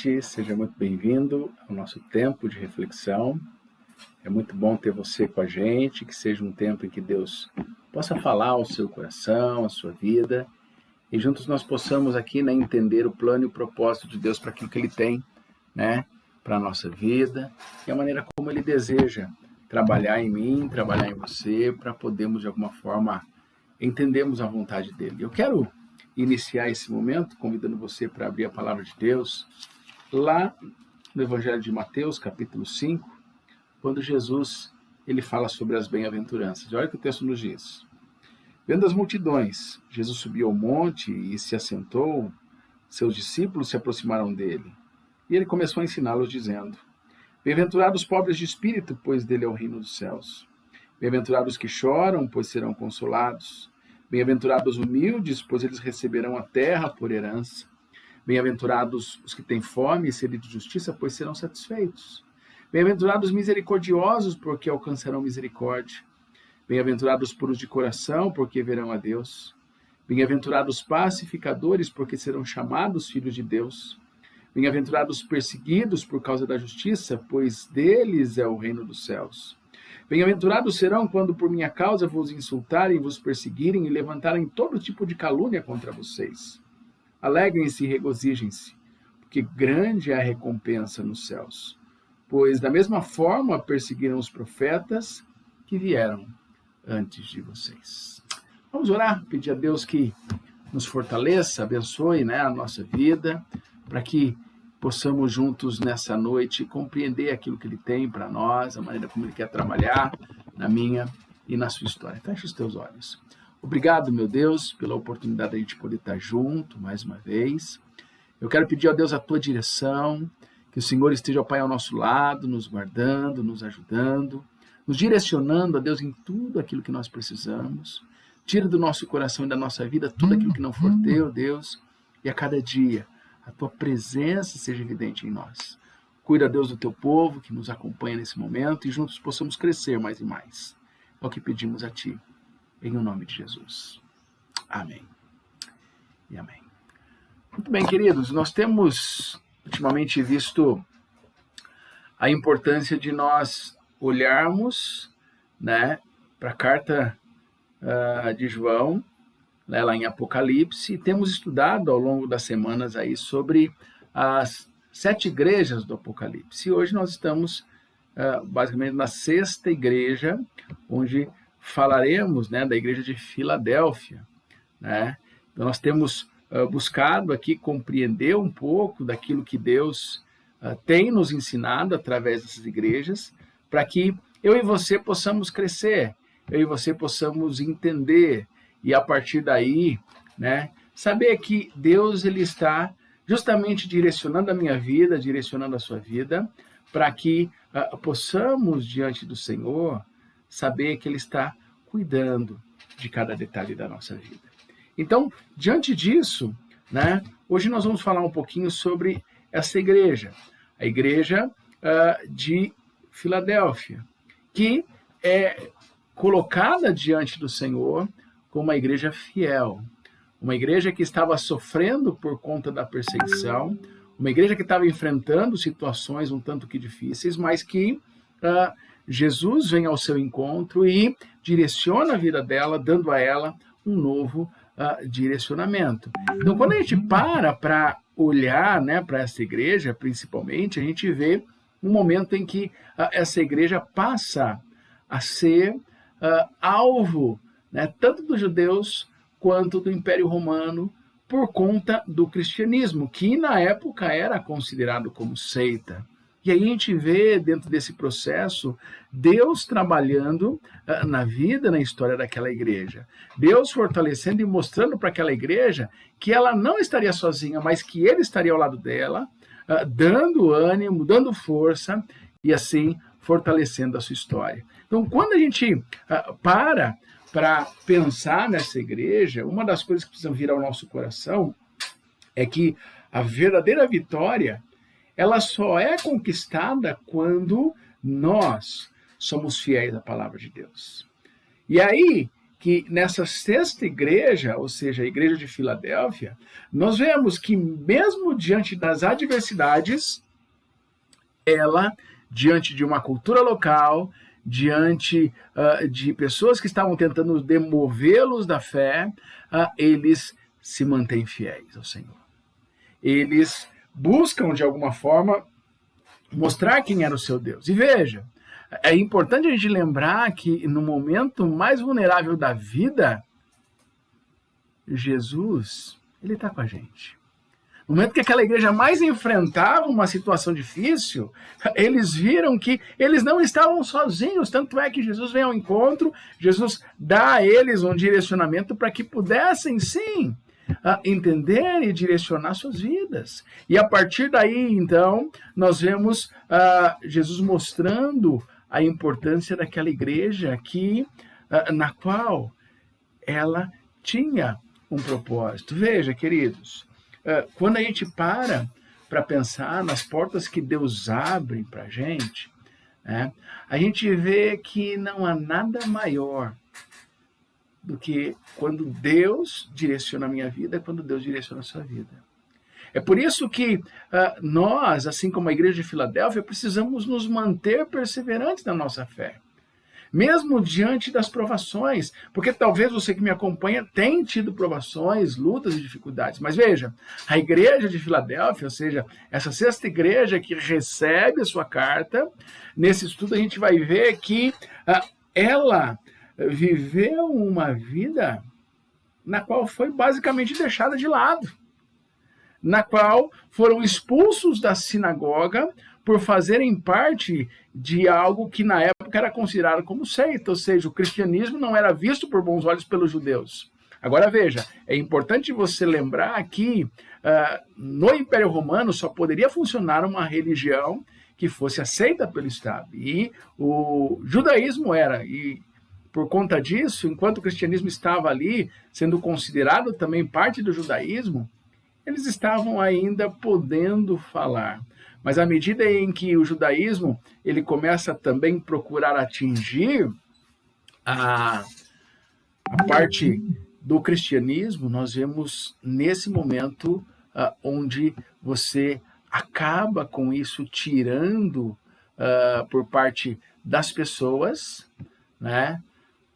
noite, seja muito bem-vindo ao nosso tempo de reflexão. É muito bom ter você com a gente, que seja um tempo em que Deus possa falar ao seu coração, à sua vida, e juntos nós possamos aqui entender o plano e o propósito de Deus para aquilo que Ele tem, para a nossa vida, e a maneira como Ele deseja trabalhar em mim, trabalhar em você, para podermos de alguma forma entendermos a vontade dEle. Eu quero iniciar esse momento convidando você para abrir a palavra de Deus lá no Evangelho de Mateus, capítulo 5, quando Jesus ele fala sobre as bem-aventuranças. Olha o que o texto nos diz. Vendo as multidões, Jesus subiu ao monte e se assentou, seus discípulos se aproximaram dele, e ele começou a ensiná-los dizendo: Bem-aventurados os pobres de espírito, pois dele é o reino dos céus. Bem-aventurados os que choram, pois serão consolados. Bem-aventurados os humildes, pois eles receberão a terra por herança. Bem-aventurados os que têm fome e sede de justiça, pois serão satisfeitos. Bem-aventurados os misericordiosos, porque alcançarão misericórdia. Bem-aventurados os puros de coração, porque verão a Deus. Bem-aventurados os pacificadores, porque serão chamados filhos de Deus. Bem-aventurados os perseguidos por causa da justiça, pois deles é o reino dos céus. Bem-aventurados serão quando por minha causa vos insultarem, vos perseguirem e levantarem todo tipo de calúnia contra vocês. Alegrem-se e regozijem-se, porque grande é a recompensa nos céus. Pois da mesma forma perseguiram os profetas que vieram antes de vocês. Vamos orar, pedir a Deus que nos fortaleça, abençoe a nossa vida, para que possamos juntos nessa noite compreender aquilo que Ele tem para nós, a maneira como Ele quer trabalhar na minha e na sua história. Feche os teus olhos. Obrigado, meu Deus, pela oportunidade de a gente poder estar junto mais uma vez. Eu quero pedir a Deus a tua direção, que o Senhor esteja, Pai, ao nosso lado, nos guardando, nos ajudando, nos direcionando, a Deus, em tudo aquilo que nós precisamos. Tira do nosso coração e da nossa vida tudo aquilo que não for teu, Deus, e a cada dia a tua presença seja evidente em nós. Cuida, Deus, do teu povo que nos acompanha nesse momento e juntos possamos crescer mais e mais. É o que pedimos a ti, em o nome de Jesus. Amém e amém. Muito bem, queridos, nós temos ultimamente visto a importância de nós olharmos para a carta de João, lá em Apocalipse, e temos estudado ao longo das semanas aí sobre as 7 igrejas do Apocalipse. E hoje nós estamos basicamente na 6ª igreja, onde falaremos da igreja de Filadélfia. Então nós temos buscado aqui compreender um pouco daquilo que Deus tem nos ensinado através dessas igrejas, para que eu e você possamos crescer, eu e você possamos entender, e a partir daí, saber que Deus ele está justamente direcionando a minha vida, direcionando a sua vida, para que possamos, diante do Senhor, saber que Ele está cuidando de cada detalhe da nossa vida. Então, diante disso, hoje nós vamos falar um pouquinho sobre essa igreja, a igreja de Filadélfia, que é colocada diante do Senhor como uma igreja fiel, uma igreja que estava sofrendo por conta da perseguição, uma igreja que estava enfrentando situações um tanto que difíceis, mas que Jesus vem ao seu encontro e direciona a vida dela, dando a ela um novo direcionamento. Então, quando a gente para olhar para essa igreja, principalmente, a gente vê um momento em que essa igreja passa a ser alvo tanto dos judeus quanto do Império Romano, por conta do cristianismo, que na época era considerado como seita. E aí a gente vê, dentro desse processo, Deus trabalhando na vida, na história daquela igreja. Deus fortalecendo e mostrando para aquela igreja que ela não estaria sozinha, mas que Ele estaria ao lado dela, dando ânimo, dando força e assim fortalecendo a sua história. Então, quando a gente para pensar nessa igreja, uma das coisas que precisam vir ao nosso coração é que a verdadeira vitória, ela só é conquistada quando nós somos fiéis à palavra de Deus. E aí que nessa sexta igreja, ou seja, a igreja de Filadélfia, nós vemos que mesmo diante das adversidades, ela, diante de uma cultura local, diante de pessoas que estavam tentando demovê-los da fé, eles se mantêm fiéis ao Senhor. Eles buscam, de alguma forma, mostrar quem era o seu Deus. E veja, é importante a gente lembrar que no momento mais vulnerável da vida, Jesus, ele está com a gente. No momento que aquela igreja mais enfrentava uma situação difícil, eles viram que eles não estavam sozinhos, tanto é que Jesus vem ao encontro, Jesus dá a eles um direcionamento para que pudessem, sim, entender e direcionar suas vidas. E a partir daí, então, nós vemos Jesus mostrando a importância daquela igreja na qual ela tinha um propósito. Veja, queridos, quando a gente para pensar nas portas que Deus abre para a gente, né, a gente vê que não há nada maior do que quando Deus direciona a minha vida, quando Deus direciona a sua vida. É por isso que nós, assim como a igreja de Filadélfia, precisamos nos manter perseverantes na nossa fé. Mesmo diante das provações, porque talvez você que me acompanha tenha tido provações, lutas e dificuldades. Mas veja, a igreja de Filadélfia, ou seja, essa sexta igreja que recebe a sua carta, nesse estudo a gente vai ver que ela viveu uma vida na qual foi basicamente deixada de lado, na qual foram expulsos da sinagoga por fazerem parte de algo que na época era considerado como seita, ou seja, o cristianismo não era visto por bons olhos pelos judeus. Agora veja, é importante você lembrar que no Império Romano só poderia funcionar uma religião que fosse aceita pelo Estado, e o judaísmo era, e por conta disso, enquanto o cristianismo estava ali, sendo considerado também parte do judaísmo, eles estavam ainda podendo falar. Mas à medida em que o judaísmo ele começa também a procurar atingir a parte do cristianismo, nós vemos nesse momento onde você acaba com isso tirando por parte das pessoas, né,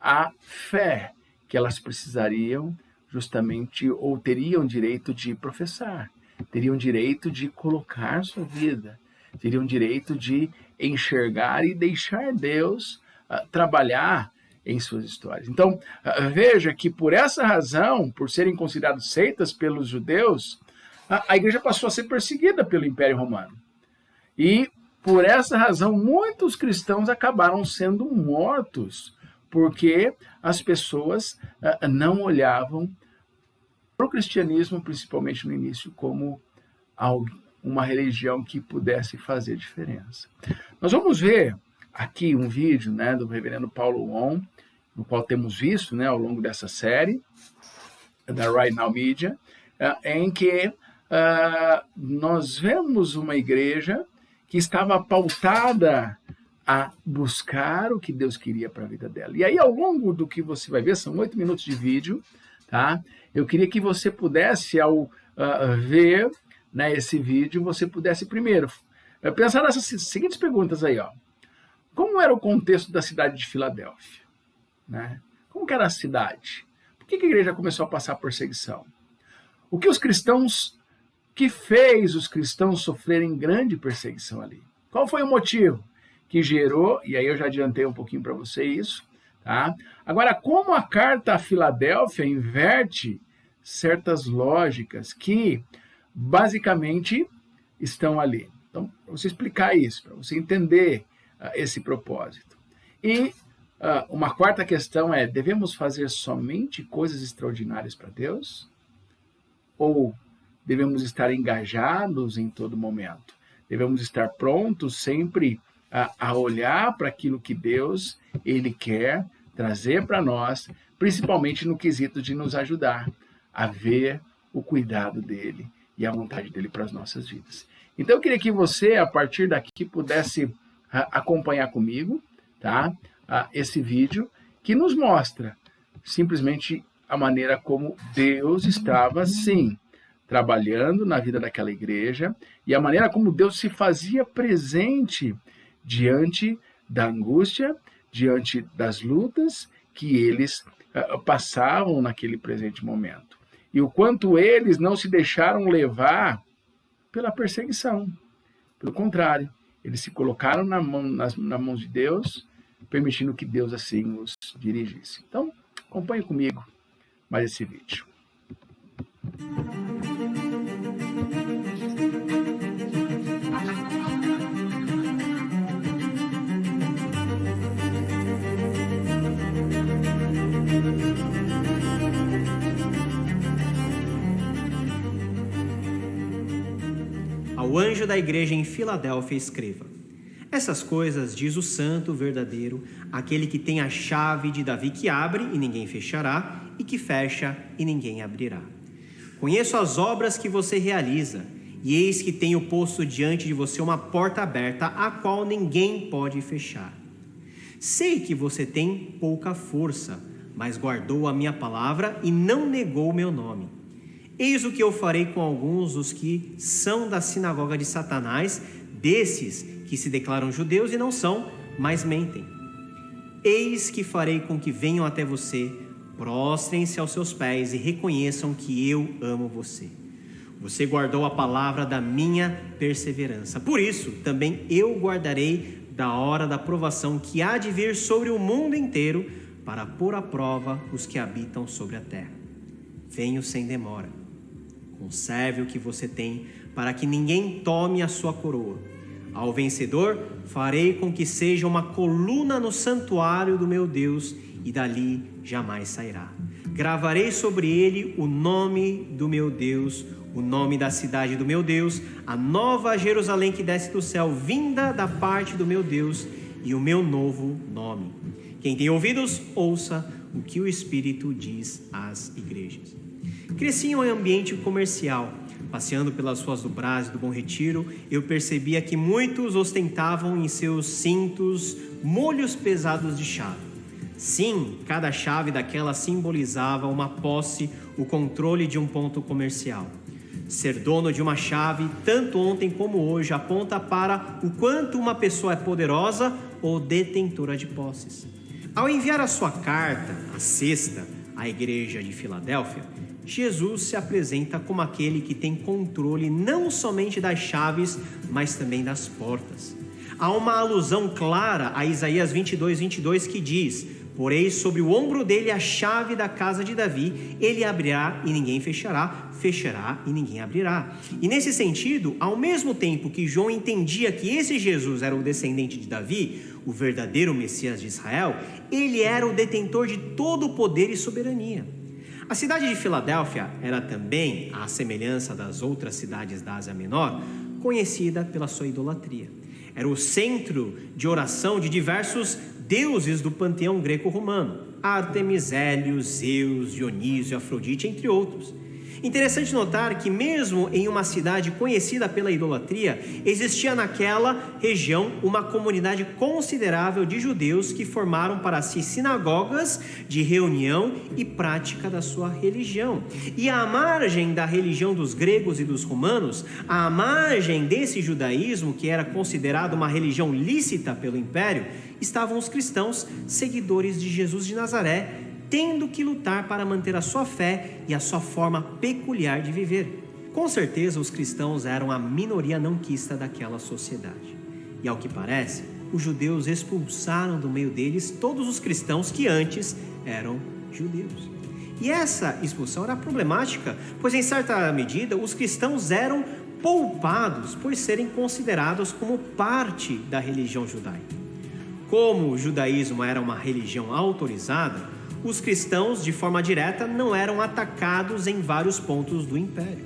a fé que elas precisariam justamente ou teriam direito de professar, teriam direito de colocar sua vida, teriam direito de enxergar e deixar Deus trabalhar em suas histórias. Então, veja que por essa razão, por serem considerados seitas pelos judeus, a igreja passou a ser perseguida pelo Império Romano. E por essa razão, muitos cristãos acabaram sendo mortos, porque as pessoas não olhavam para o cristianismo, principalmente no início, como uma religião que pudesse fazer diferença. Nós vamos ver aqui um vídeo, né, do reverendo Paulo Wong, no qual temos visto, né, ao longo dessa série da Right Now Media, em que nós vemos uma igreja que estava pautada a buscar o que Deus queria para a vida dela. E aí, ao longo do que você vai ver, são 8 minutos de vídeo, tá? Eu queria que você pudesse, ao ver, né, esse vídeo, você pudesse primeiro pensar nessas seguintes perguntas aí, ó. Como era o contexto da cidade de Filadélfia? Né? Como que era a cidade? Por que a igreja começou a passar perseguição? O que fez os cristãos sofrerem grande perseguição ali? Qual foi o motivo que gerou, e aí eu já adiantei um pouquinho para você isso, tá? Agora, como a carta a Filadélfia inverte certas lógicas que basicamente estão ali. Então, para você explicar isso, para você entender esse propósito. E uma quarta questão é, devemos fazer somente coisas extraordinárias para Deus? Ou devemos estar engajados em todo momento? Devemos estar prontos sempre a olhar para aquilo que Deus ele quer trazer para nós, principalmente no quesito de nos ajudar a ver o cuidado dele e a vontade dele para as nossas vidas. Então eu queria que você, a partir daqui, pudesse acompanhar comigo, tá? Esse vídeo que nos mostra simplesmente a maneira como Deus estava, sim, trabalhando na vida daquela igreja e a maneira como Deus se fazia presente diante da angústia, diante das lutas que eles passavam naquele presente momento. E o quanto eles não se deixaram levar pela perseguição. Pelo contrário, eles se colocaram na mão de Deus, permitindo que Deus assim os dirigisse. Então, acompanhe comigo mais esse vídeo. Ao anjo da igreja em Filadélfia escreva: essas coisas diz o santo verdadeiro, aquele que tem a chave de Davi, que abre e ninguém fechará, e que fecha e ninguém abrirá. Conheço as obras que você realiza, e eis que tenho posto diante de você uma porta aberta, a qual ninguém pode fechar. Sei que você tem pouca força, mas guardou a minha palavra e não negou o meu nome. Eis o que eu farei com alguns dos que são da sinagoga de Satanás, desses que se declaram judeus e não são, mas mentem. Eis que farei com que venham até você, prostrem-se aos seus pés e reconheçam que eu amo você. Você guardou a palavra da minha perseverança. Por isso, também eu guardarei da hora da provação que há de vir sobre o mundo inteiro, para pôr à prova os que habitam sobre a terra. Venho sem demora. Conserve o que você tem, para que ninguém tome a sua coroa. Ao vencedor, farei com que seja uma coluna no santuário do meu Deus, e dali jamais sairá. Gravarei sobre ele o nome do meu Deus, o nome da cidade do meu Deus, a nova Jerusalém que desce do céu, vinda da parte do meu Deus, e o meu novo nome. Quem tem ouvidos, ouça o que o Espírito diz às igrejas. Cresci em um ambiente comercial. Passeando pelas ruas do Brás e do Bom Retiro, eu percebia que muitos ostentavam em seus cintos molhos pesados de chave. Sim, cada chave daquela simbolizava uma posse, o controle de um ponto comercial. Ser dono de uma chave, tanto ontem como hoje, aponta para o quanto uma pessoa é poderosa ou detentora de posses. Ao enviar a sua carta, a sexta, à igreja de Filadélfia, Jesus se apresenta como aquele que tem controle não somente das chaves, mas também das portas. Há uma alusão clara a Isaías 22:22 que diz: porém sobre o ombro dele a chave da casa de Davi, ele abrirá e ninguém fechará, fechará e ninguém abrirá. E nesse sentido, ao mesmo tempo que João entendia que esse Jesus era o descendente de Davi, o verdadeiro Messias de Israel, ele era o detentor de todo o poder e soberania. A cidade de Filadélfia era também, à semelhança das outras cidades da Ásia Menor, conhecida pela sua idolatria. Era o centro de oração de diversos deuses do panteão greco-romano: Ártemis, Hélio, Zeus, Dionísio, Afrodite, entre outros. Interessante notar que mesmo em uma cidade conhecida pela idolatria, existia naquela região uma comunidade considerável de judeus que formaram para si sinagogas de reunião e prática da sua religião. E à margem da religião dos gregos e dos romanos, à margem desse judaísmo que era considerado uma religião lícita pelo império, estavam os cristãos, seguidores de Jesus de Nazaré, tendo que lutar para manter a sua fé e a sua forma peculiar de viver. Com certeza os cristãos eram a minoria não quista daquela sociedade. E ao que parece, os judeus expulsaram do meio deles todos os cristãos que antes eram judeus. E essa expulsão era problemática, pois em certa medida os cristãos eram poupados por serem considerados como parte da religião judaica. Como o judaísmo era uma religião autorizada, os cristãos, de forma direta, não eram atacados em vários pontos do império.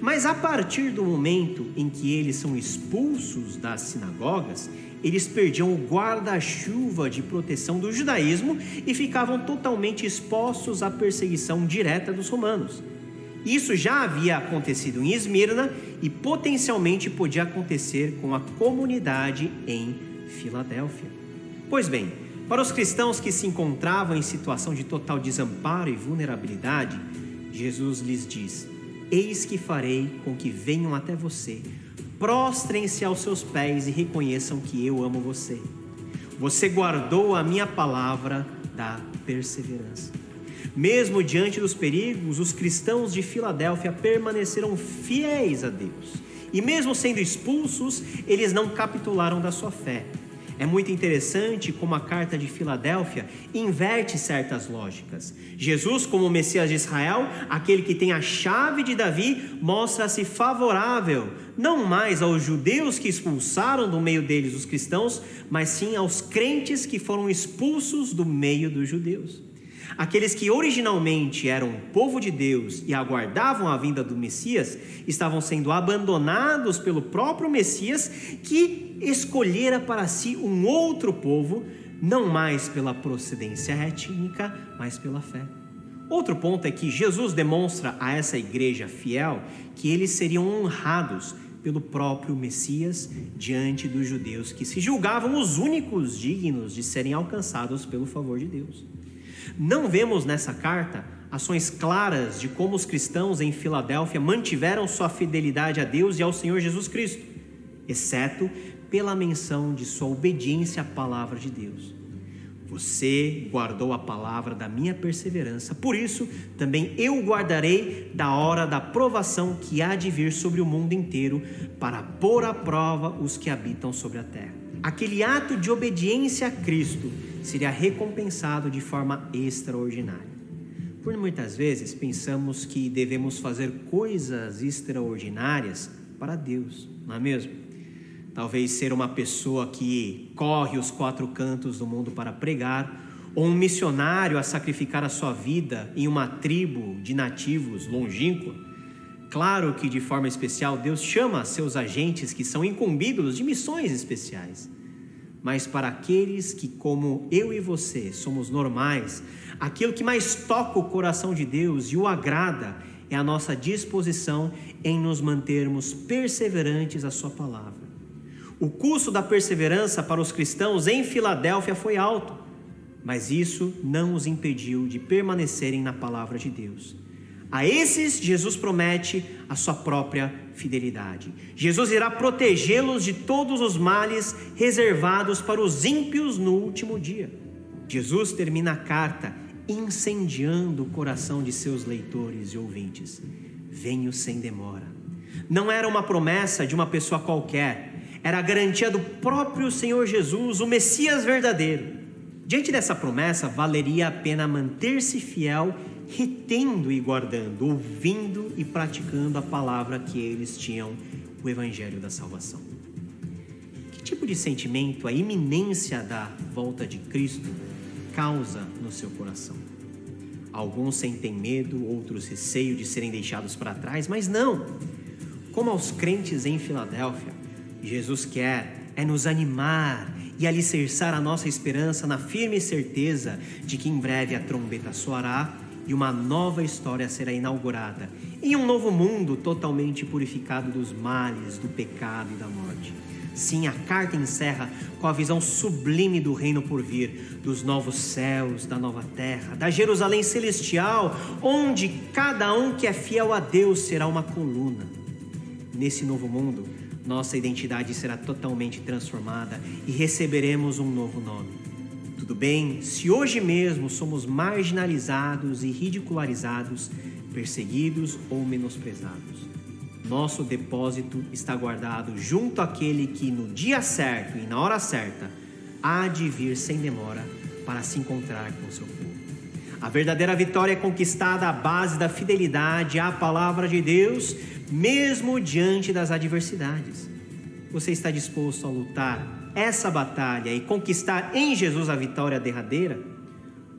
Mas a partir do momento em que eles são expulsos das sinagogas, eles perdiam o guarda-chuva de proteção do judaísmo e ficavam totalmente expostos à perseguição direta dos romanos. Isso já havia acontecido em Esmirna e potencialmente podia acontecer com a comunidade em Filadélfia. Pois bem, Para os cristãos que se encontravam em situação de total desamparo e vulnerabilidade, Jesus lhes diz: eis que farei com que venham até você, prostrem-se aos seus pés e reconheçam que eu amo você. Você guardou a minha palavra da perseverança. Mesmo diante dos perigos, os cristãos de Filadélfia permaneceram fiéis a Deus. E mesmo sendo expulsos, eles não capitularam da sua fé. É muito interessante como a carta de Filadélfia inverte certas lógicas. Jesus, como o Messias de Israel, aquele que tem a chave de Davi, mostra-se favorável, não mais aos judeus que expulsaram do meio deles os cristãos, mas sim aos crentes que foram expulsos do meio dos judeus. Aqueles que originalmente eram o povo de Deus e aguardavam a vinda do Messias, estavam sendo abandonados pelo próprio Messias, que escolhera para si um outro povo, não mais pela procedência étnica, mas pela fé. Outro ponto é que Jesus demonstra a essa igreja fiel que eles seriam honrados pelo próprio Messias diante dos judeus que se julgavam os únicos dignos de serem alcançados pelo favor de Deus. Não vemos nessa carta ações claras de como os cristãos em Filadélfia mantiveram sua fidelidade a Deus e ao Senhor Jesus Cristo, exceto pela menção de sua obediência à palavra de Deus. Você guardou a palavra da minha perseverança, por isso também eu guardarei da hora da provação que há de vir sobre o mundo inteiro, para pôr à prova os que habitam sobre a terra. Aquele ato de obediência a Cristo seria recompensado de forma extraordinária. Por muitas vezes pensamos que devemos fazer coisas extraordinárias para Deus, não é mesmo? Talvez ser uma pessoa que corre os 4 cantos do mundo para pregar, ou um missionário a sacrificar a sua vida em uma tribo de nativos longínqua. Claro que de forma especial Deus chama seus agentes que são incumbidos de missões especiais. Mas para aqueles que, como eu e você, somos normais, aquilo que mais toca o coração de Deus e o agrada é a nossa disposição em nos mantermos perseverantes à sua palavra. O custo da perseverança para os cristãos em Filadélfia foi alto, mas isso não os impediu de permanecerem na palavra de Deus. A esses, Jesus promete a sua própria fidelidade. Jesus irá protegê-los de todos os males reservados para os ímpios no último dia. Jesus termina a carta incendiando o coração de seus leitores e ouvintes. Venho sem demora. Não era uma promessa de uma pessoa qualquer, era a garantia do próprio Senhor Jesus, o Messias verdadeiro. Diante dessa promessa, valeria a pena manter-se fiel, retendo e guardando, ouvindo e praticando a palavra que eles tinham, o Evangelho da salvação. Que tipo de sentimento a iminência da volta de Cristo causa no seu coração? Alguns sentem medo, outros receio de serem deixados para trás, mas não. Como aos crentes em Filadélfia, Jesus quer nos animar e alicerçar a nossa esperança na firme certeza de que em breve a trombeta soará e uma nova história será inaugurada em um novo mundo totalmente purificado dos males, do pecado e da morte. Sim, a carta encerra com a visão sublime do reino por vir, dos novos céus, da nova terra, da Jerusalém celestial, onde cada um que é fiel a Deus será uma coluna. Nesse novo mundo, nossa identidade será totalmente transformada e receberemos um novo nome. Tudo bem, se hoje mesmo somos marginalizados e ridicularizados, perseguidos ou menosprezados, nosso depósito está guardado junto àquele que no dia certo e na hora certa há de vir sem demora para se encontrar com seu povo. A verdadeira vitória é conquistada à base da fidelidade à palavra de Deus, mesmo diante das adversidades. Você está disposto a lutar essa batalha e conquistar em Jesus a vitória derradeira?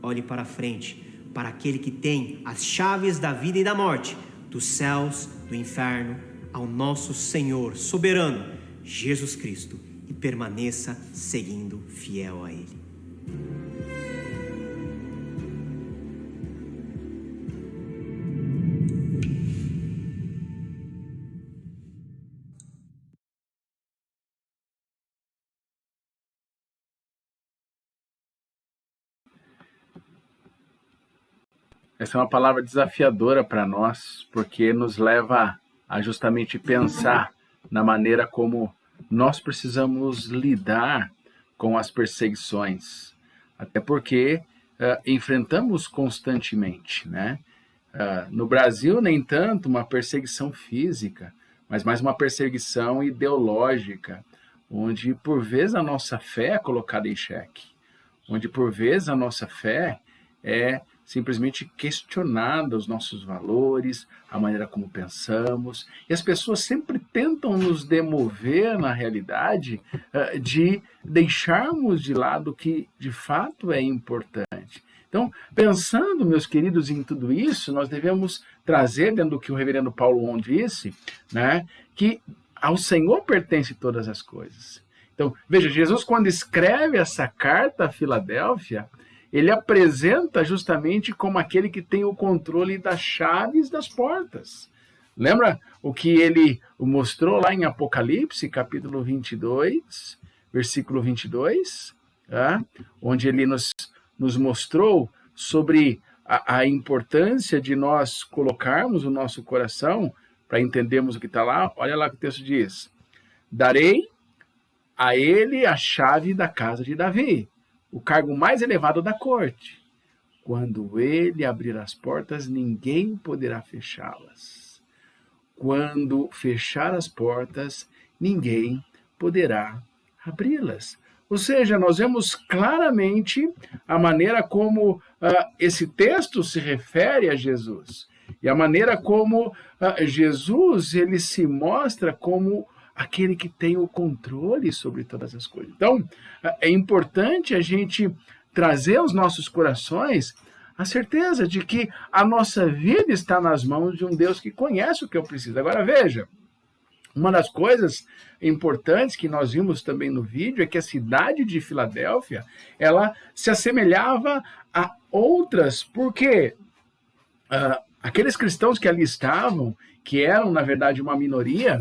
Olhe para frente, para aquele que tem as chaves da vida e da morte, dos céus, do inferno, ao nosso Senhor soberano, Jesus Cristo, e permaneça seguindo fiel a Ele. Essa é uma palavra desafiadora para nós, porque nos leva a justamente pensar na maneira como nós precisamos lidar com as perseguições. Até porque enfrentamos constantemente, né? No Brasil, nem tanto uma perseguição física, mas mais uma perseguição ideológica, onde por vezes a nossa fé é colocada em xeque, onde por vezes a nossa fé é simplesmente questionada, os nossos valores, a maneira como pensamos, e as pessoas sempre tentam nos demover, na realidade, de deixarmos de lado o que de fato é importante. Então, pensando, meus queridos, em tudo isso, nós devemos trazer, dentro do que o reverendo Paulo On disse, né, que ao Senhor pertence todas as coisas. Então, veja, Jesus, quando escreve essa carta a Filadélfia, ele apresenta justamente como aquele que tem o controle das chaves das portas. Lembra o que ele mostrou lá em Apocalipse, capítulo 22, versículo 22? Onde ele nos mostrou sobre a importância de nós colocarmos o nosso coração para entendermos o que está lá. Olha lá o que o texto diz. Darei a ele a chave da casa de Davi, o cargo mais elevado da corte. Quando ele abrir as portas, ninguém poderá fechá-las. Quando fechar as portas, ninguém poderá abri-las. Ou seja, nós vemos claramente a maneira como esse texto se refere a Jesus. E a maneira como Jesus ele se mostra como aquele que tem o controle sobre todas as coisas. Então, é importante a gente trazer aos nossos corações a certeza de que a nossa vida está nas mãos de um Deus que conhece o que eu preciso. Agora, veja, uma das coisas importantes que nós vimos também no vídeo é que a cidade de Filadélfia, ela se assemelhava a outras, porque aqueles cristãos que ali estavam, que eram, na verdade, uma minoria,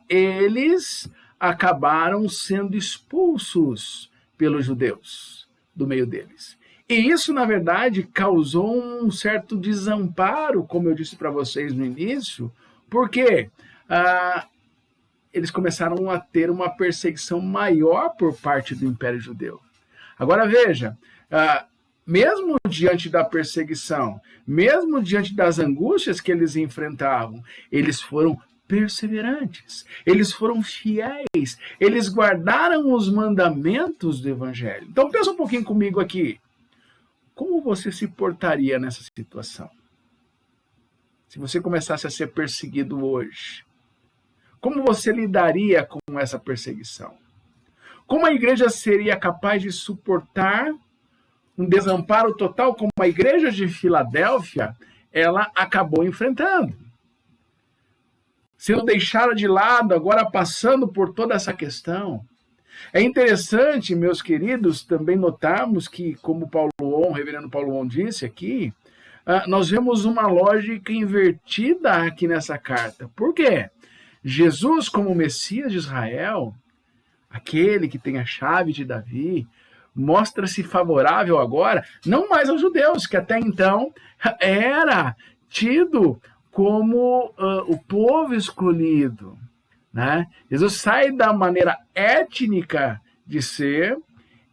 eles acabaram sendo expulsos pelos judeus do meio deles. E isso, na verdade, causou um certo desamparo, como eu disse para vocês no início, porque eles começaram a ter uma perseguição maior por parte do Império Judeu. Agora veja, mesmo diante da perseguição, mesmo diante das angústias que eles enfrentavam, eles foram perseverantes, eles foram fiéis, eles guardaram os mandamentos do Evangelho. Então pensa um pouquinho comigo aqui. Como você se portaria nessa situação? Se você começasse a ser perseguido hoje, como você lidaria com essa perseguição? Como a igreja seria capaz de suportar um desamparo total como a igreja de Filadélfia ela acabou enfrentando? Sendo deixada de lado, agora passando por toda essa questão. É interessante, meus queridos, também notarmos que, como o reverendo Paulo On disse aqui, nós vemos uma lógica invertida aqui nessa carta. Por quê? Jesus, como Messias de Israel, aquele que tem a chave de Davi, mostra-se favorável agora, não mais aos judeus, que até então era tido como o povo escolhido. Né? Jesus sai da maneira étnica de ser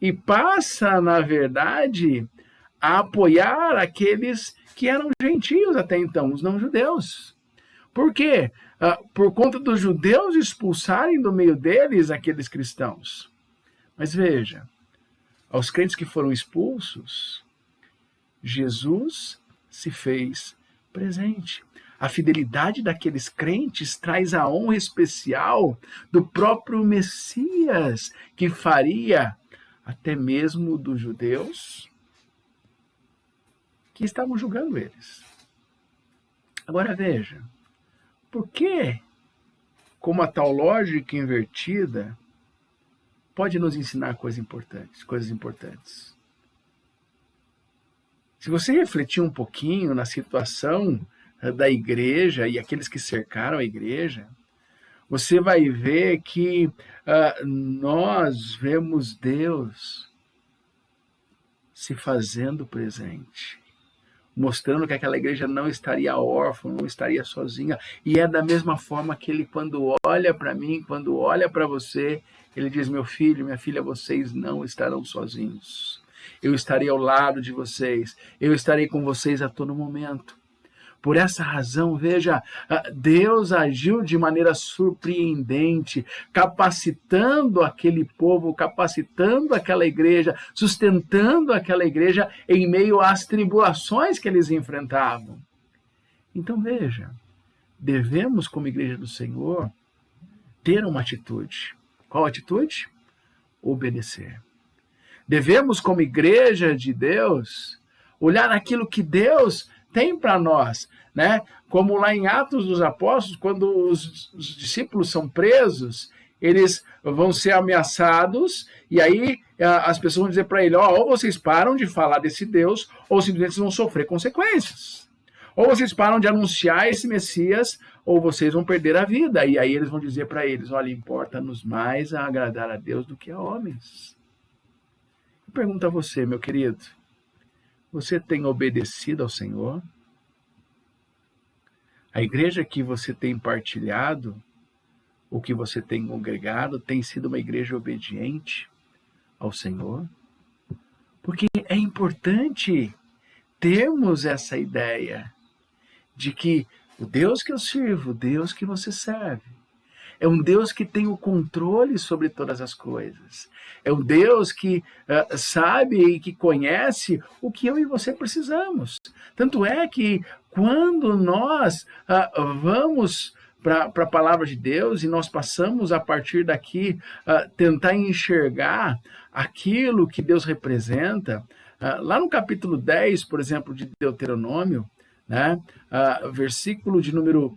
e passa, na verdade, a apoiar aqueles que eram gentios até então, os não-judeus. Por quê? Por conta dos judeus expulsarem do meio deles aqueles cristãos. Mas veja, aos crentes que foram expulsos, Jesus se fez presente. A fidelidade daqueles crentes traz a honra especial do próprio Messias, que faria até mesmo dos judeus que estavam julgando eles. Agora veja, por que, como a tal lógica invertida, pode nos ensinar coisas importantes? Se você refletir um pouquinho na situação da igreja e aqueles que cercaram a igreja, você vai ver que nós vemos Deus se fazendo presente, mostrando que aquela igreja não estaria órfã, não estaria sozinha. E é da mesma forma que ele, quando olha para mim, quando olha para você, ele diz: meu filho, minha filha, vocês não estarão sozinhos. Eu estarei ao lado de vocês, eu estarei com vocês a todo momento. Por essa razão, veja, Deus agiu de maneira surpreendente, capacitando aquele povo, capacitando aquela igreja, sustentando aquela igreja em meio às tribulações que eles enfrentavam. Então, veja, devemos, como igreja do Senhor, ter uma atitude. Qual atitude? Obedecer. Devemos, como igreja de Deus, olhar aquilo que Deus tem para nós, né? Como lá em Atos dos Apóstolos, quando os discípulos são presos, eles vão ser ameaçados, e aí as pessoas vão dizer para ele: ou vocês param de falar desse Deus, ou simplesmente vocês vão sofrer consequências. Ou vocês param de anunciar esse Messias, ou vocês vão perder a vida. E aí eles vão dizer para eles: olha, importa-nos mais a agradar a Deus do que a homens. Eu pergunto a você, meu querido, você tem obedecido ao Senhor? A igreja que você tem partilhado, o que você tem congregado, tem sido uma igreja obediente ao Senhor? Porque é importante termos essa ideia de que o Deus que eu sirvo, o Deus que você serve, é um Deus que tem o controle sobre todas as coisas. É um Deus que sabe e que conhece o que eu e você precisamos. Tanto é que quando nós vamos para a palavra de Deus e nós passamos a partir daqui tentar enxergar aquilo que Deus representa, lá no capítulo 10, por exemplo, de Deuteronômio, né, versículo de número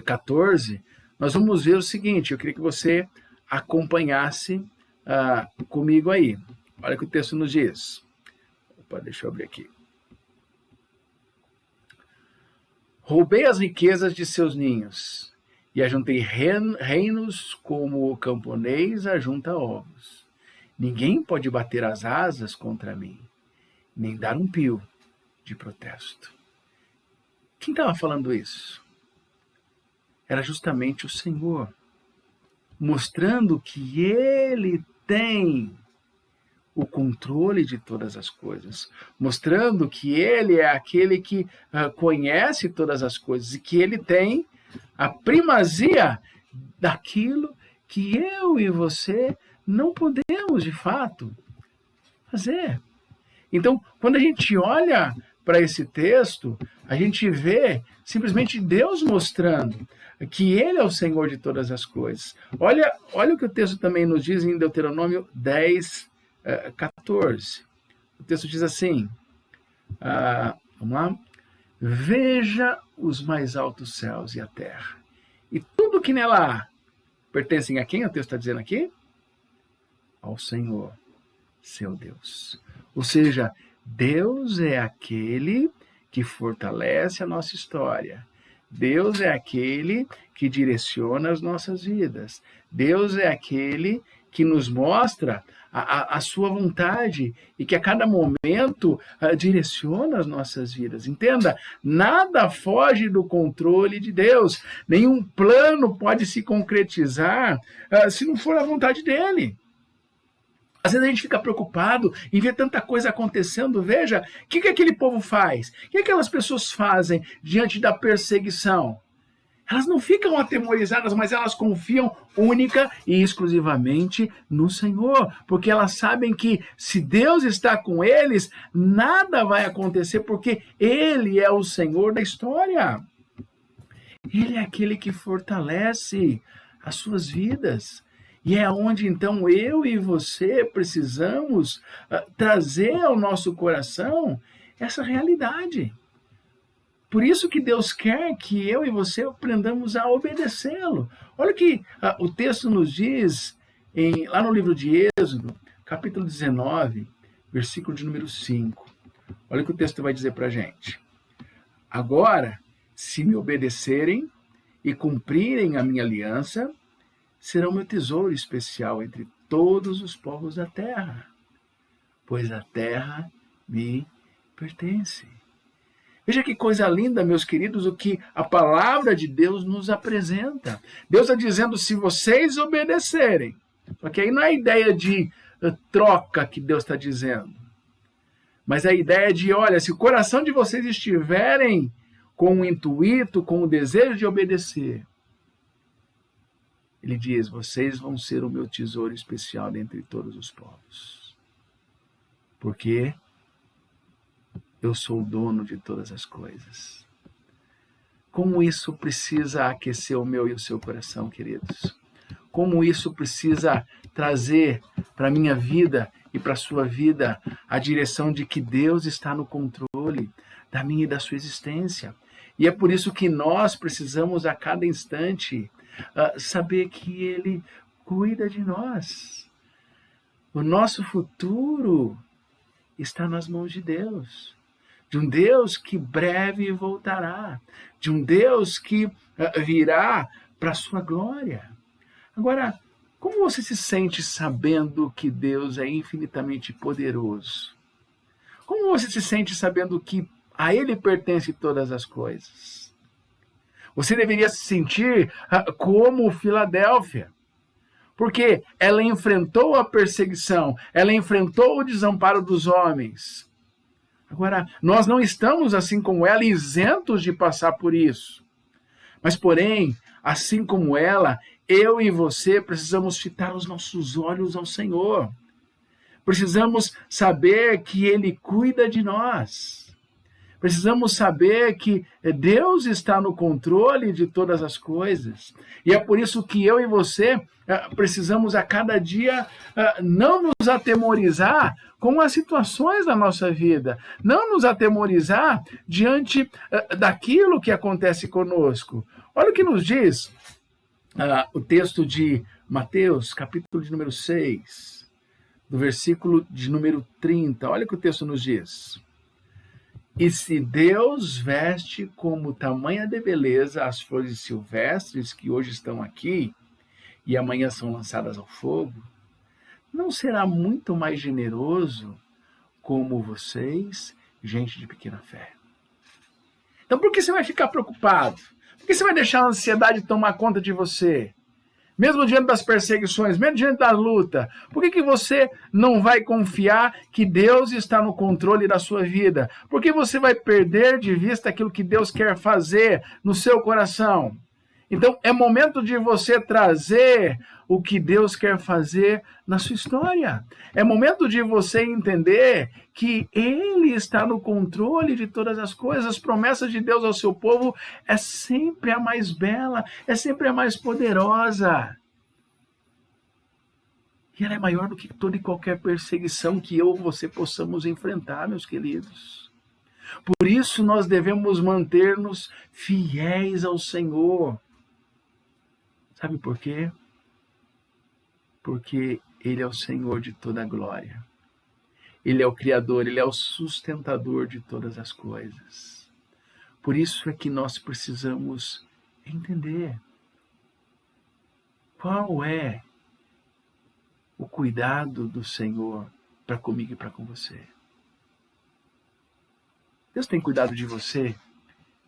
14, nós vamos ver o seguinte. Eu queria que você acompanhasse comigo aí. Olha o que o texto nos diz. Opa, deixa eu abrir aqui. Roubei as riquezas de seus ninhos e ajuntei reinos como o camponês ajunta ovos. Ninguém pode bater as asas contra mim, nem dar um pio de protesto. Quem estava falando isso? Era justamente o Senhor, mostrando que Ele tem o controle de todas as coisas, mostrando que Ele é aquele que conhece todas as coisas e que Ele tem a primazia daquilo que eu e você não podemos, de fato, fazer. Então, quando a gente olha para esse texto, a gente vê simplesmente Deus mostrando que Ele é o Senhor de todas as coisas. Olha o que o texto também nos diz em Deuteronômio 10, 14. O texto diz assim, vamos lá, veja os mais altos céus e a terra, e tudo que nela há, pertencem a quem o texto está dizendo aqui? Ao Senhor, seu Deus. Ou seja, Deus é aquele que fortalece a nossa história. Deus é aquele que direciona as nossas vidas. Deus é aquele que nos mostra a sua vontade e que a cada momento direciona as nossas vidas. Entenda, nada foge do controle de Deus. Nenhum plano pode se concretizar se não for a vontade dele. Às vezes a gente fica preocupado em ver tanta coisa acontecendo. Veja, o que aquele povo faz? O que aquelas pessoas fazem diante da perseguição? Elas não ficam atemorizadas, mas elas confiam única e exclusivamente no Senhor, porque elas sabem que se Deus está com eles, nada vai acontecer, porque Ele é o Senhor da história. Ele é aquele que fortalece as suas vidas. E é onde, então, eu e você precisamos trazer ao nosso coração essa realidade. Por isso que Deus quer que eu e você aprendamos a obedecê-lo. Olha o que o texto nos diz lá no livro de Êxodo, capítulo 19, versículo de número 5. Olha o que o texto vai dizer para a gente. Agora, se me obedecerem e cumprirem a minha aliança, serão meu tesouro especial entre todos os povos da terra, pois a terra me pertence. Veja que coisa linda, meus queridos, o que a palavra de Deus nos apresenta. Deus está dizendo, se vocês obedecerem, porque aí não é a ideia de troca que Deus está dizendo, mas a ideia de, olha, se o coração de vocês estiverem com o intuito, com o desejo de obedecer, ele diz, vocês vão ser o meu tesouro especial dentre todos os povos. Porque eu sou o dono de todas as coisas. Como isso precisa aquecer o meu e o seu coração, queridos? Como isso precisa trazer para a minha vida e para a sua vida a direção de que Deus está no controle da minha e da sua existência. E é por isso que nós precisamos a cada instante saber que Ele cuida de nós. O nosso futuro está nas mãos de Deus. De um Deus que breve voltará, de um Deus que virá para a sua glória. Agora, como você se sente sabendo que Deus é infinitamente poderoso? Como você se sente sabendo que a Ele pertence todas as coisas? Você deveria se sentir como Filadélfia, porque ela enfrentou a perseguição, ela enfrentou o desamparo dos homens. Agora, nós não estamos, assim como ela, isentos de passar por isso. Mas, porém, assim como ela, eu e você precisamos fitar os nossos olhos ao Senhor. Precisamos saber que Ele cuida de nós. Precisamos saber que Deus está no controle de todas as coisas. E é por isso que eu e você precisamos a cada dia não nos atemorizar com as situações da nossa vida. Não nos atemorizar diante daquilo que acontece conosco. Olha o que nos diz o texto de Mateus, capítulo de número 6, do versículo de número 30. Olha o que o texto nos diz. E se Deus veste como tamanha de beleza as flores silvestres que hoje estão aqui e amanhã são lançadas ao fogo, não será muito mais generoso como vocês, gente de pequena fé? Então por que você vai ficar preocupado? Por que você vai deixar a ansiedade tomar conta de você? Mesmo diante das perseguições, mesmo diante da luta, por que você não vai confiar que Deus está no controle da sua vida? Por que você vai perder de vista aquilo que Deus quer fazer no seu coração? Então, é momento de você trazer o que Deus quer fazer na sua história. É momento de você entender que Ele está no controle de todas as coisas. As promessas de Deus ao seu povo é sempre a mais bela, é sempre a mais poderosa. E ela é maior do que toda e qualquer perseguição que eu ou você possamos enfrentar, meus queridos. Por isso nós devemos manter-nos fiéis ao Senhor. Sabe por quê? Porque Ele é o Senhor de toda a glória. Ele é o Criador, Ele é o sustentador de todas as coisas. Por isso é que nós precisamos entender qual é o cuidado do Senhor para comigo e para com você. Deus tem cuidado de você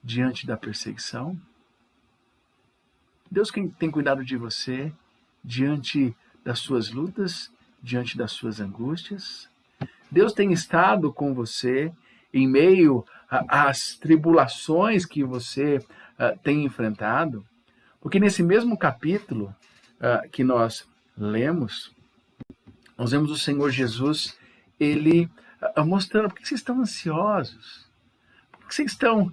diante da perseguição? Deus tem cuidado de você diante das suas lutas, diante das suas angústias? Deus tem estado com você em meio às tribulações que você tem enfrentado? Porque nesse mesmo capítulo que nós lemos, nós vemos o Senhor Jesus, Ele mostrando por que vocês estão ansiosos, por que vocês estão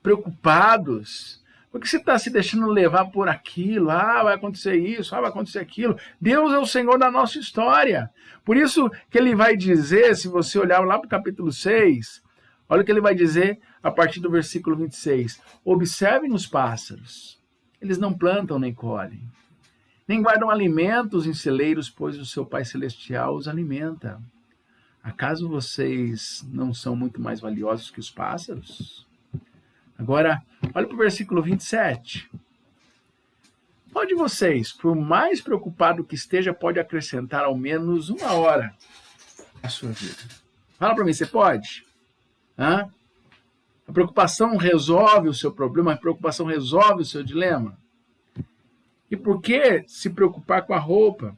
preocupados, por que você está se deixando levar por aquilo? Vai acontecer isso, vai acontecer aquilo. Deus é o Senhor da nossa história. Por isso que Ele vai dizer, se você olhar lá para o capítulo 6, olha o que Ele vai dizer a partir do versículo 26. Observem os pássaros. Eles não plantam nem colhem, nem guardam alimentos em celeiros, pois o seu Pai Celestial os alimenta. Acaso vocês não são muito mais valiosos que os pássaros? Agora, olha para o versículo 27. Qual de vocês, por mais preocupado que esteja, pode acrescentar ao menos 1 hora à sua vida? Fala para mim, você pode? A preocupação resolve o seu problema, a preocupação resolve o seu dilema. E por que se preocupar com a roupa?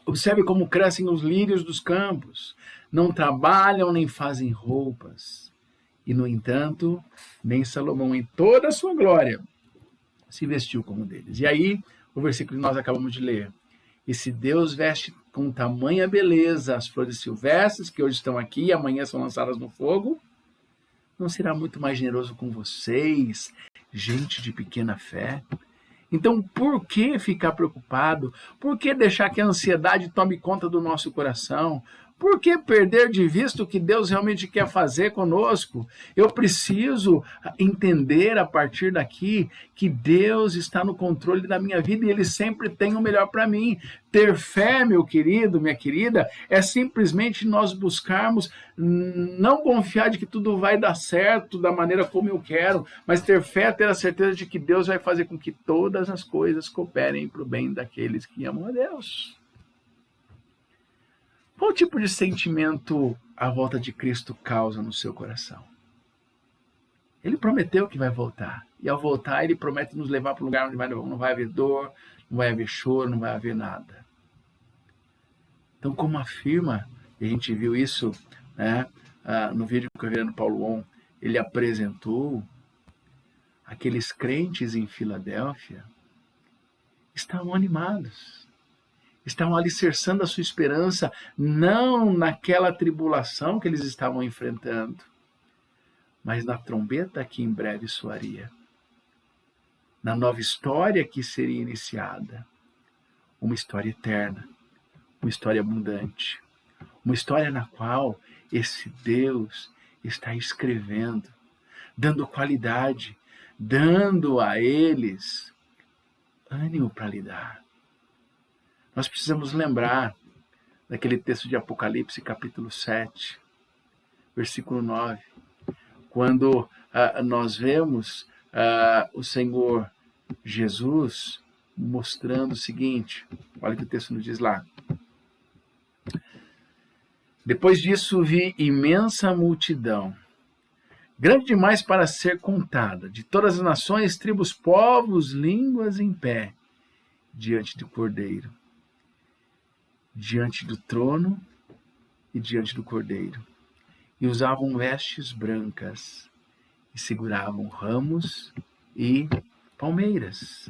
Observe como crescem os lírios dos campos. Não trabalham nem fazem roupas. E, no entanto, nem Salomão, em toda a sua glória, se vestiu como um deles. E aí, o versículo que nós acabamos de ler. E se Deus veste com tamanha beleza as flores silvestres, que hoje estão aqui e amanhã são lançadas no fogo, não será muito mais generoso com vocês, gente de pequena fé? Então, por que ficar preocupado? Por que deixar que a ansiedade tome conta do nosso coração? Por que perder de vista o que Deus realmente quer fazer conosco? Eu preciso entender a partir daqui que Deus está no controle da minha vida e Ele sempre tem o melhor para mim. Ter fé, meu querido, minha querida, é simplesmente nós buscarmos não confiar de que tudo vai dar certo da maneira como eu quero, mas ter fé é ter a certeza de que Deus vai fazer com que todas as coisas cooperem para o bem daqueles que amam a Deus. Qual tipo de sentimento a volta de Cristo causa no seu coração? Ele prometeu que vai voltar. E ao voltar, ele promete nos levar para um lugar onde não vai haver dor, não vai haver choro, não vai haver nada. Então, como afirma, e a gente viu isso, né, no vídeo que o reverendo Paulo On, ele apresentou, aqueles crentes em Filadélfia estavam animados. Estavam alicerçando a sua esperança, não naquela tribulação que eles estavam enfrentando, mas na trombeta que em breve soaria, na nova história que seria iniciada, uma história eterna, uma história abundante, uma história na qual esse Deus está escrevendo, dando qualidade, dando a eles ânimo para lidar. Nós precisamos lembrar daquele texto de Apocalipse, capítulo 7, versículo 9, quando nós vemos o Senhor Jesus mostrando o seguinte, olha o que o texto nos diz lá. Depois disso vi imensa multidão, grande demais para ser contada, de todas as nações, tribos, povos, línguas em pé, diante do Cordeiro, diante do trono e diante do Cordeiro, e usavam vestes brancas, e seguravam ramos e palmeiras,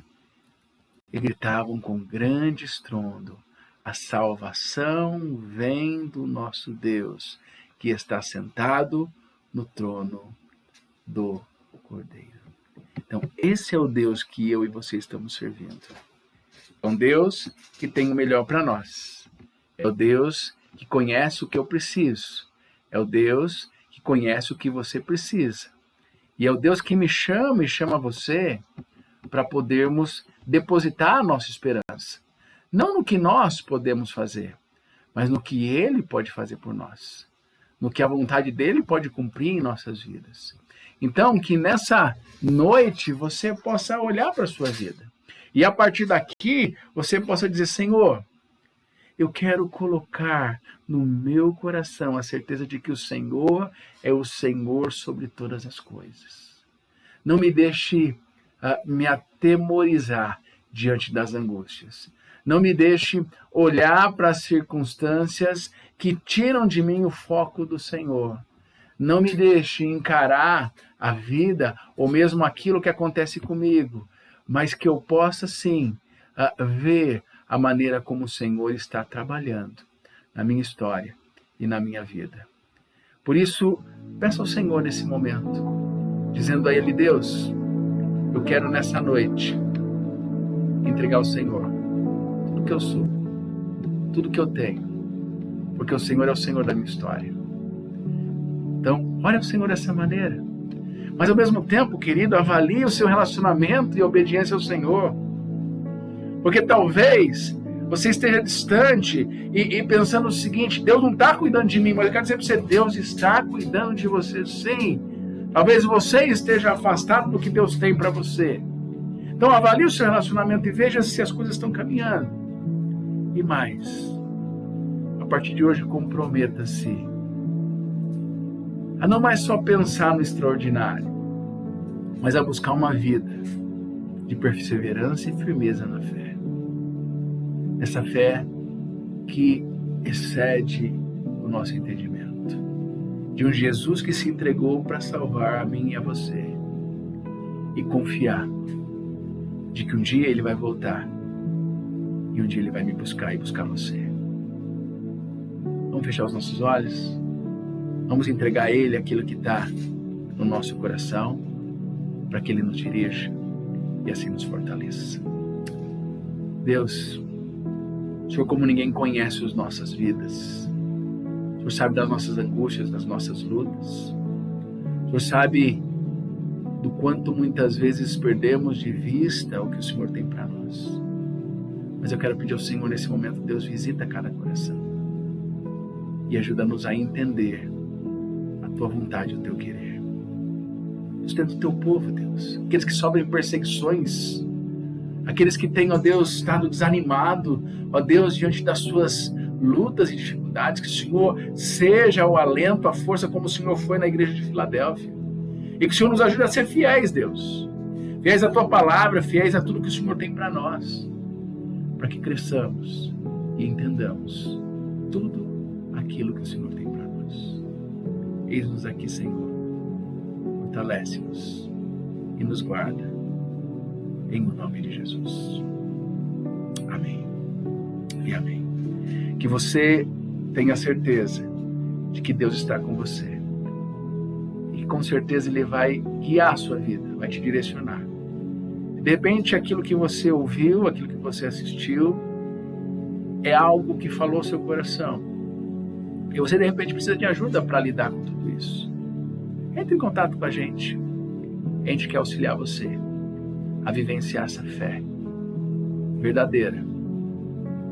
e gritavam com grande estrondo, a salvação vem do nosso Deus, que está sentado no trono do Cordeiro. Então, esse é o Deus que eu e você estamos servindo. É um Deus que tem o melhor para nós. É o Deus que conhece o que eu preciso. É o Deus que conhece o que você precisa. E é o Deus que me chama e chama você para podermos depositar a nossa esperança. Não no que nós podemos fazer, mas no que Ele pode fazer por nós. No que a vontade dEle pode cumprir em nossas vidas. Então, que nessa noite você possa olhar para a sua vida. E a partir daqui, você possa dizer, Senhor, eu quero colocar no meu coração a certeza de que o Senhor é o Senhor sobre todas as coisas. Não me deixe me atemorizar diante das angústias. Não me deixe olhar para as circunstâncias que tiram de mim o foco do Senhor. Não me deixe encarar a vida ou mesmo aquilo que acontece comigo, mas que eu possa sim ver a maneira como o Senhor está trabalhando na minha história e na minha vida. Por isso, peça ao Senhor nesse momento, dizendo a Ele, Deus, eu quero nessa noite entregar ao Senhor tudo que eu sou, tudo que eu tenho, porque o Senhor é o Senhor da minha história. Então, ore ao Senhor dessa maneira. Mas ao mesmo tempo, querido, avalie o seu relacionamento e obediência ao Senhor. Porque talvez você esteja distante e pensando o seguinte, Deus não está cuidando de mim, mas eu quero dizer para você, Deus está cuidando de você sim. Talvez você esteja afastado do que Deus tem para você. Então avalie o seu relacionamento e veja se as coisas estão caminhando. E mais, a partir de hoje comprometa-se a não mais só pensar no extraordinário, mas a buscar uma vida de perseverança e firmeza na fé. Essa fé que excede o nosso entendimento. De um Jesus que se entregou para salvar a mim e a você. E confiar de que um dia Ele vai voltar e um dia Ele vai me buscar e buscar você. Vamos fechar os nossos olhos? Vamos entregar a Ele aquilo que está no nosso coração para que Ele nos dirija e assim nos fortaleça. Deus, o Senhor como ninguém conhece as nossas vidas. O Senhor sabe das nossas angústias, das nossas lutas. O Senhor sabe do quanto muitas vezes perdemos de vista o que o Senhor tem para nós. Mas eu quero pedir ao Senhor nesse momento, Deus, visita cada coração e ajuda-nos a entender a Tua vontade e o Teu querer. Sustenta o Teu povo, Deus, aqueles que sofrem perseguições, aqueles que têm, ó Deus, estado desanimado, ó Deus, diante das suas lutas e dificuldades, que o Senhor seja o alento, a força como o Senhor foi na igreja de Filadélfia. E que o Senhor nos ajude a ser fiéis, Deus. Fiéis à Tua palavra, fiéis a tudo que o Senhor tem para nós. Para que cresçamos e entendamos tudo aquilo que o Senhor tem para nós. Eis-nos aqui, Senhor. Fortalece-nos e nos guarda. Em nome de Jesus. Amém. E amém. Que você tenha certeza de que Deus está com você. E com certeza Ele vai guiar a sua vida, vai te direcionar. De repente, aquilo que você ouviu, aquilo que você assistiu, é algo que falou ao seu coração. E você, de repente, precisa de ajuda para lidar com tudo isso. Entre em contato com a gente. A gente quer auxiliar você a vivenciar essa fé verdadeira,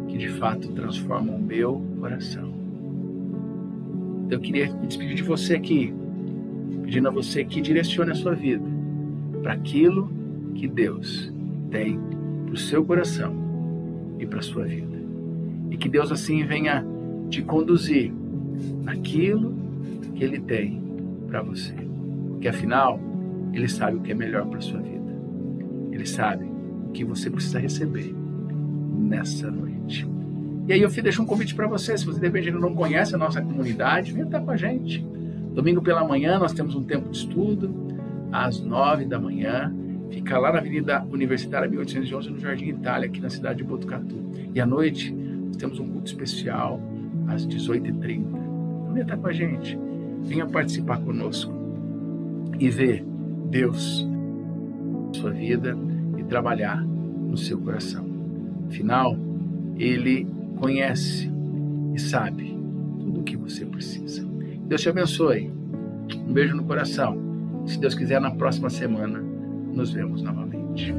que de fato transforma o meu coração. Então, eu queria me despedir de você aqui, pedindo a você que direcione a sua vida para aquilo que Deus tem para o seu coração e para a sua vida. E que Deus assim venha te conduzir naquilo que Ele tem para você. Porque afinal, Ele sabe o que é melhor para a sua vida. Ele sabe o que você precisa receber nessa noite. E aí eu deixo um convite para você. Se você de repente não conhece a nossa comunidade, venha estar com a gente. Domingo pela manhã nós temos um tempo de estudo, às 9 da manhã. Fica lá na Avenida Universitária 1811, no Jardim Itália, aqui na cidade de Botucatu. E à noite nós temos um culto especial às 18h30. Então venha estar com a gente. Venha participar conosco e ver Deus na sua vida e trabalhar no seu coração. Afinal, Ele conhece e sabe tudo o que você precisa. Deus te abençoe. Um beijo no coração. Se Deus quiser, na próxima semana nos vemos novamente.